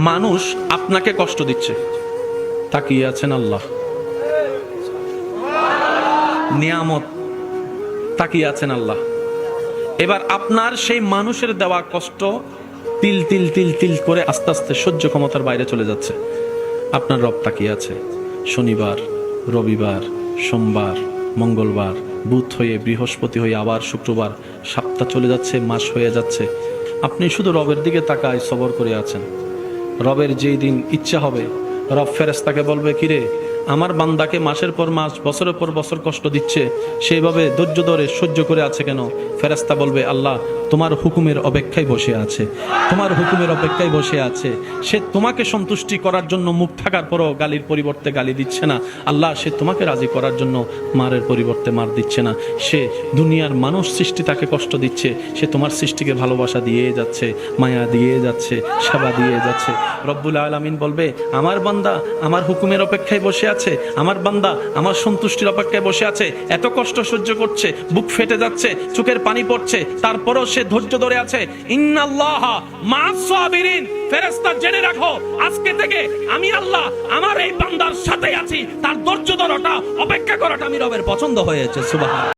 মানুষ আপনাকে কষ্ট দিচ্ছে, তাকিয়ে আছেন আল্লাহ। নিয়ামত, তাকিয়ে আছেন আল্লাহ। এবার আপনার সেই মানুষের দেওয়া কষ্ট তিল তিল তিল তিল করে আস্তে আস্তে সহ্য ক্ষমতার বাইরে চলে যাচ্ছে। আপনার রব তাকিয়ে আছে। শনিবার, রবিবার, সোমবার, মঙ্গলবার, বুধ হয়ে বৃহস্পতি হয়ে আবার শুক্রবার, সপ্তাহ চলে যাচ্ছে, মাস হয়ে যাচ্ছে। আপনি শুধু রবের দিকে তাকায় সবর করে আছেন। রবের যেই দিন ইচ্ছা হবে, রব ফেরেশতাকে বলবে, কিরে আমার বান্দাকে মাসের পর মাস, বছরের পর বছর কষ্ট দিচ্ছে, সেইভাবে ধৈর্য ধরে সহ্য করে আছে কেন? ফেরেশতা বলবে, আল্লাহ তোমার হুকুমের অপেক্ষায় বসে আছে, তোমার হুকুমের অপেক্ষায় বসে আছে। সে তোমাকে সন্তুষ্টি করার জন্য মুখ থাকার পরও গালির পরিবর্তে গালি দিচ্ছে না। আল্লাহ সে তোমাকে রাজি করার জন্য মারের পরিবর্তে মার দিচ্ছে না। সে দুনিয়ার মানুষ সৃষ্টি তাকে কষ্ট দিচ্ছে, সে তোমার সৃষ্টিকে ভালোবাসা দিয়ে যাচ্ছে, মায়া দিয়ে যাচ্ছে, সেবা দিয়ে যাচ্ছে। রব্বুল আলামিন বলবে, আমার বান্দা আমার হুকুমের অপেক্ষায় বসে আছে, আমার বান্দা আমার সন্তুষ্টির অপেক্ষায় বসে আছে। এত কষ্ট সহ্য করছে, বুক ফেটে যাচ্ছে, চোখের পানি পড়ছে, তারপরও সে ধৈর্য ধরে আছে। ইন্নাল্লাহা মা'আস সাবিরিন। ফেরেশতা জেনে রাখো, আজকে থেকে আমি আল্লাহ আমার এই বান্দার সাথে আছি। তার ধৈর্য ধরাটা, অপেক্ষা করাটা আমি রবের পছন্দ হয়েছে। সুবহান।